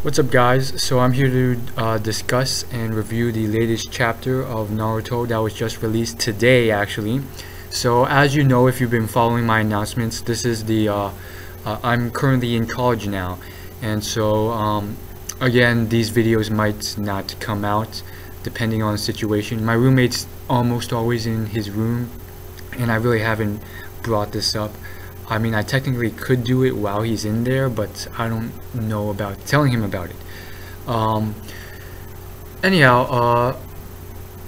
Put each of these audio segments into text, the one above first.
What's up guys, so I'm here to discuss and review the latest chapter of Naruto that was just released today actually. So as you know, if you've been following my announcements, this is the I'm currently in college now, and so again, these videos might not come out depending on the situation. My roommate's almost always in his room and I really haven't brought this up. I mean, I technically could do it while he's in there, but I don't know about telling him about it. Anyhow,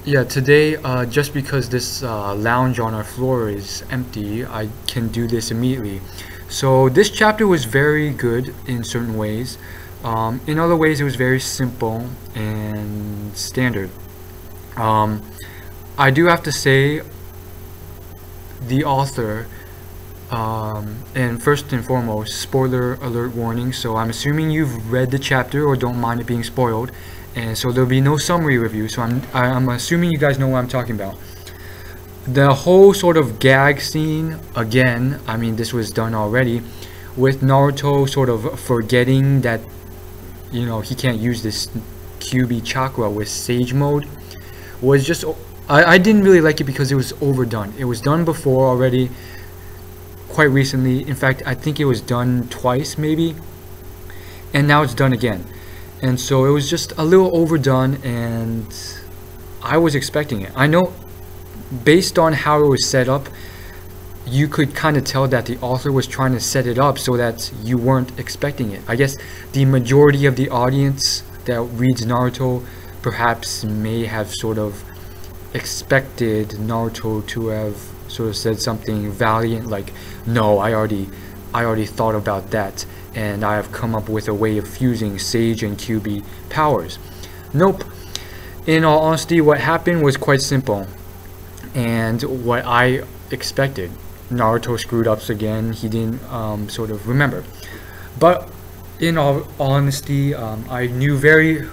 yeah, today, just because this lounge on our floor is empty, I can do this immediately. So this chapter was very good in certain ways. In other ways, it was very simple and standard. I do have to say, the author, and first and foremost, spoiler alert warning, so I'm assuming you've read the chapter or don't mind it being spoiled, and so there'll be no summary review, so I'm assuming you guys know what I'm talking about. The whole sort of gag scene, again, I mean, this was done already, with Naruto sort of forgetting that, you know, he can't use this QB chakra with Sage mode, was just, I didn't really like it because it was overdone. It was done before already, quite recently. In fact, I think it was done twice maybe, and now it's done again, and so it was just a little overdone, and I was expecting it. I know based on how it was set up, you could kind of tell that the author was trying to set it up so that you weren't expecting it. I guess the majority of the audience that reads Naruto perhaps may have sort of expected Naruto to have sort of said something valiant like, no, I already thought about that, and I have come up with a way of fusing Sage and QB powers. Nope. In all honesty, what happened was quite simple, and what I expected. Naruto screwed up again. He didn't sort of remember. But in all honesty, I knew very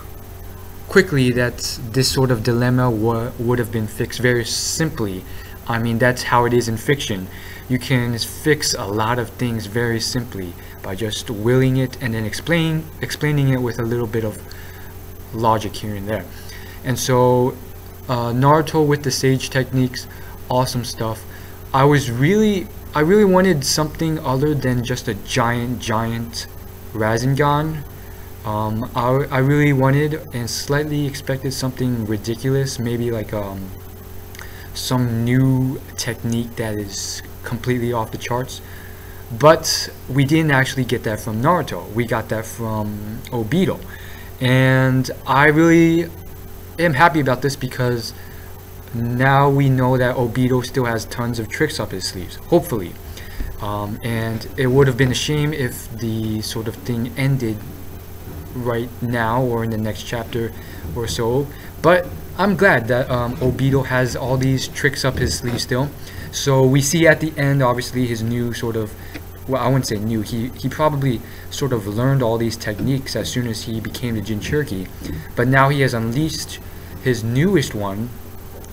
quickly that this sort of dilemma would have been fixed very simply. I mean, that's how it is in fiction. You can fix a lot of things very simply by just willing it and then explaining it with a little bit of logic here and there. And so Naruto with the Sage techniques, awesome stuff. I really wanted something other than just a giant Rasengan. I really wanted and slightly expected something ridiculous, maybe like some new technique that is completely off the charts, but we didn't actually get that from Naruto. We got that from Obito, and I really am happy about this because now we know that Obito still has tons of tricks up his sleeves, hopefully, and it would have been a shame if the sort of thing ended right now or in the next chapter or so, but I'm glad that Obito has all these tricks up his sleeve still. So we see at the end, obviously, his new sort of, well, I wouldn't say new, he probably sort of learned all these techniques as soon as he became the Jinchuriki, but now he has unleashed his newest one,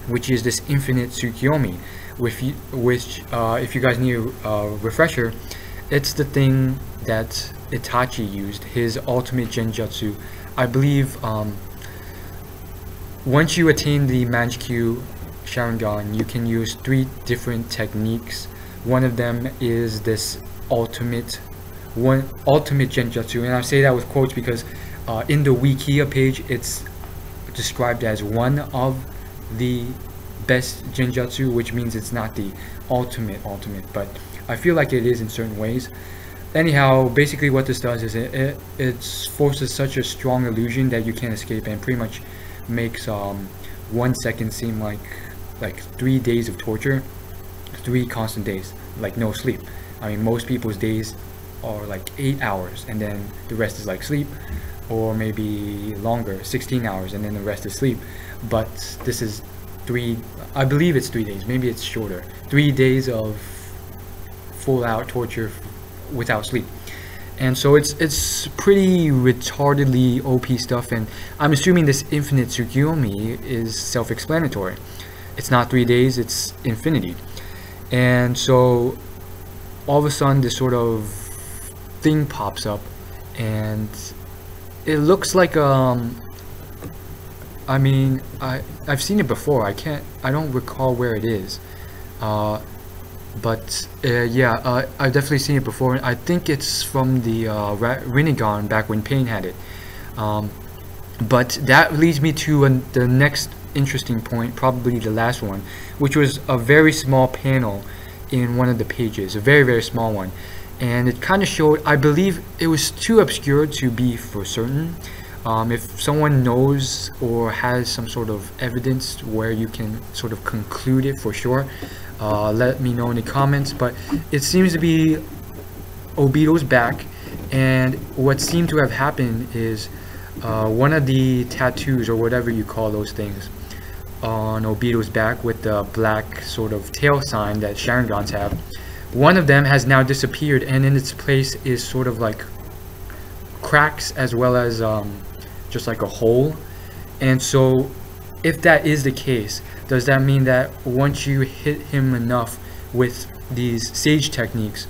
which is this infinite Tsukiyomi, which if you guys need a refresher, it's the thing that Itachi used, his ultimate genjutsu. I believe once you attain the Manjikyu Sharingan, you can use 3 different techniques. One of them is this ultimate genjutsu, and I say that with quotes because in the Wikia page it's described as one of the best genjutsu, which means it's not the ultimate, but I feel like it is in certain ways. Anyhow, basically what this does is it forces such a strong illusion that you can't escape, and pretty much makes 1 second seem like 3 days of torture, 3 constant days, like no sleep. I mean, most people's days are like 8 hours and then the rest is like sleep, or maybe longer, 16 hours, and then the rest is sleep. But this is I believe it's 3 days, maybe it's shorter, 3 days of full out torture without sleep. And so it's pretty retardedly OP stuff, and I'm assuming this infinite Tsukiyomi is self-explanatory. It's not 3 days, it's infinity. And so all of a sudden this sort of thing pops up, and it looks like I mean, I've seen it before. I don't recall where it is. But yeah, I've definitely seen it before. I think it's from the Rinnegan back when Pain had it. But that leads me to the next interesting point, probably the last one, which was a very small panel in one of the pages, a very, very small one. And it kind of showed, I believe it was too obscure to be for certain. If someone knows or has some sort of evidence where you can sort of conclude it for sure, let me know in the comments. But it seems to be Obito's back, and what seemed to have happened is one of the tattoos, or whatever you call those things, on Obito's back with the black sort of tail sign that Sharingans have, one of them has now disappeared, and in its place is sort of like cracks as well as just like a hole. And so if that is the case, does that mean that once you hit him enough with these sage techniques,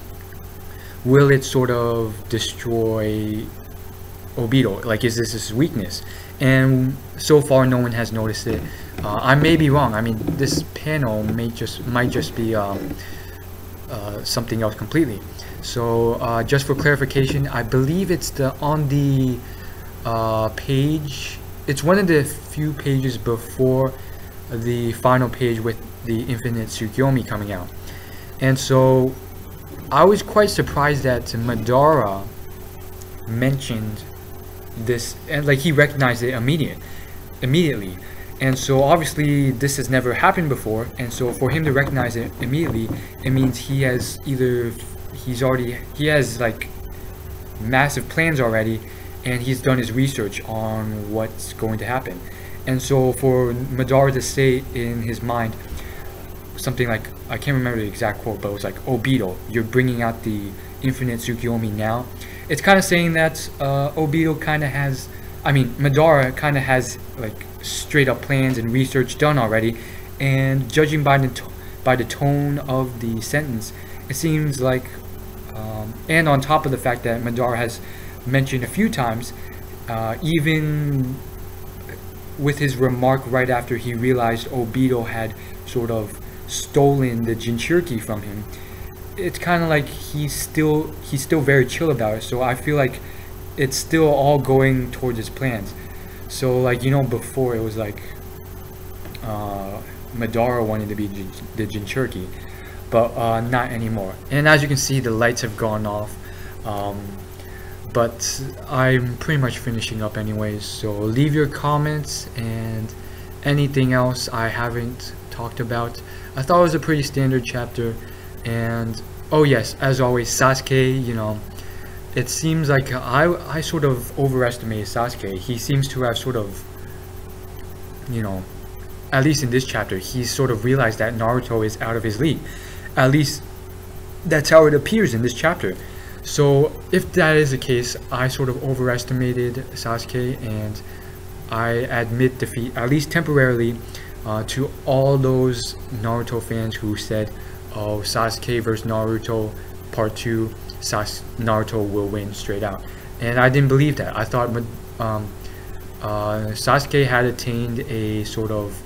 will it sort of destroy Obito? Like, is this his weakness? And so far no one has noticed it. I may be wrong. I mean, this panel might just be something else completely. So just for clarification, I believe it's on the page. It's one of the few pages before the final page with the Infinite Tsukiyomi coming out. And so I was quite surprised that Madara mentioned this, and like he recognized it immediately. And so obviously this has never happened before, and so for him to recognize it immediately, it means he has like massive plans already, and he's done his research on what's going to happen. And so for Madara to say in his mind something like, I can't remember the exact quote, but it was like, Obito, you're bringing out the Infinite Tsukiyomi now. It's kind of saying that Obito kind of has, I mean, Madara kind of has like straight up plans and research done already, and judging by the tone of the sentence, it seems like, and on top of the fact that Madara has mentioned a few times, even with his remark right after he realized Obito had sort of stolen the Jinchuriki from him, it's kind of like he's still very chill about it. So I feel like it's still all going towards his plans. So like, you know, before it was like Madara wanted to be the Jinchuriki, but not anymore. And as you can see, the lights have gone off, but I'm pretty much finishing up anyways. So leave your comments and anything else I haven't talked about. I thought it was a pretty standard chapter. And oh yes, as always, Sasuke, you know, it seems like I sort of overestimated Sasuke. He seems to have sort of, you know, at least in this chapter, he's sort of realized that Naruto is out of his league. At least that's how it appears in this chapter. So if that is the case, I sort of overestimated Sasuke, and I admit defeat, at least temporarily, to all those Naruto fans who said, oh, Sasuke versus Naruto part 2, Naruto will win straight out. And I didn't believe that. I thought Sasuke had attained a sort of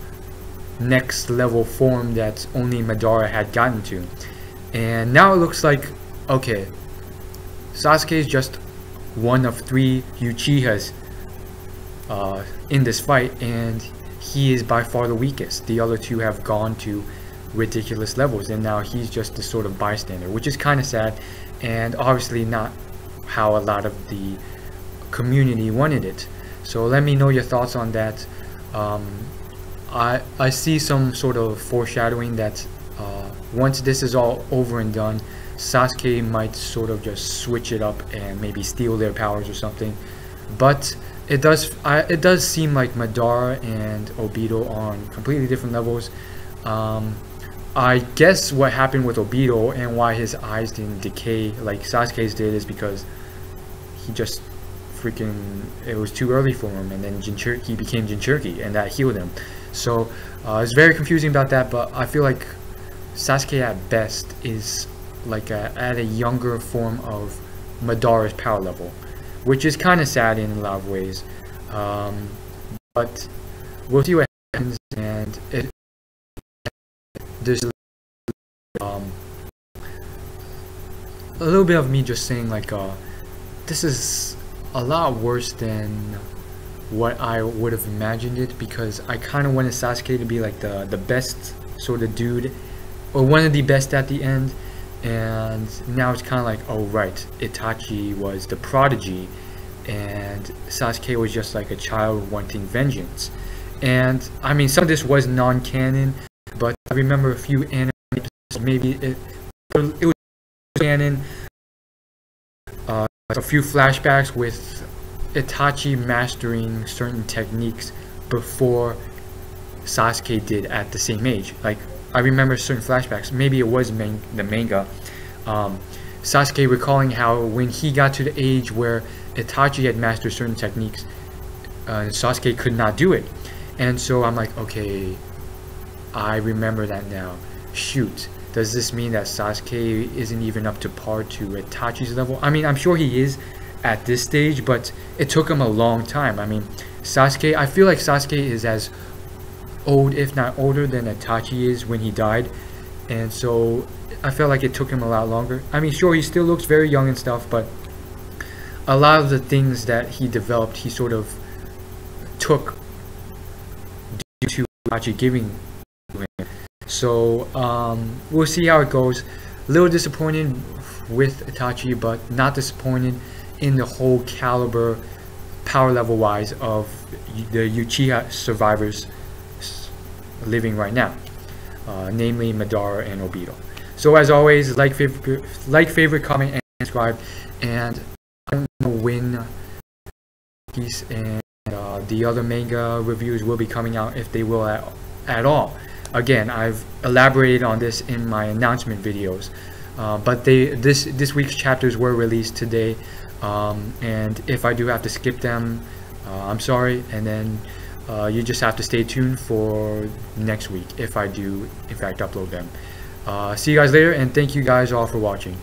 next level form that only Madara had gotten to. And now it looks like, okay, Sasuke is just one of 3 Uchihas in this fight, and he is by far the weakest. The other 2 have gone to ridiculous levels, and now he's just a sort of bystander, which is kind of sad, and obviously not how a lot of the community wanted it. So let me know your thoughts on that. I see some sort of foreshadowing that once this is all over and done, Sasuke might sort of just switch it up and maybe steal their powers or something. But it does seem like Madara and Obito are on completely different levels. I guess what happened with Obito and why his eyes didn't decay like Sasuke's did is because he just freaking, it was too early for him, and then he became Jinchuriki, and that healed him. So it's very confusing about that, but I feel like Sasuke at best is like at a younger form of Madara's power level. which is kind of sad in a lot of ways. But we'll see what happens, and there's um, a little bit of me just saying like this is a lot worse than what I would have imagined it, because I kind of wanted Sasuke to be like the best sort of dude, or one of the best at the end, and now it's kind of like, oh right, Itachi was the prodigy and Sasuke was just like a child wanting vengeance. And I mean, some of this was non-canon, but I remember a few anime episodes, maybe it was canon, a few flashbacks with Itachi mastering certain techniques before Sasuke did at the same age. Like, I remember certain flashbacks, maybe it was the manga, Sasuke recalling how when he got to the age where Itachi had mastered certain techniques, Sasuke could not do it. And so I'm like, okay, I remember that now. Shoot, does this mean that Sasuke isn't even up to par to Itachi's level? I mean, I'm sure he is at this stage, but it took him a long time. I mean, Sasuke, I feel like Sasuke is as old, if not older, than Itachi is when he died, and so I felt like it took him a lot longer. I mean, sure, he still looks very young and stuff, but a lot of the things that he developed, he sort of took due to Itachi giving to him. So we'll see how it goes. A little disappointed with Itachi, but not disappointed in the whole caliber, power level wise, of the Uchiha survivors living right now, namely Madara and Obito. So as always, like, favorite, comment, and subscribe. And I don't know when Piece and the other manga reviews will be coming out, if they will at all. Again, I've elaborated on this in my announcement videos, but this week's chapters were released today, and if I do have to skip them, I'm sorry, and then you just have to stay tuned for next week if I do in fact upload them. See you guys later, and thank you guys all for watching.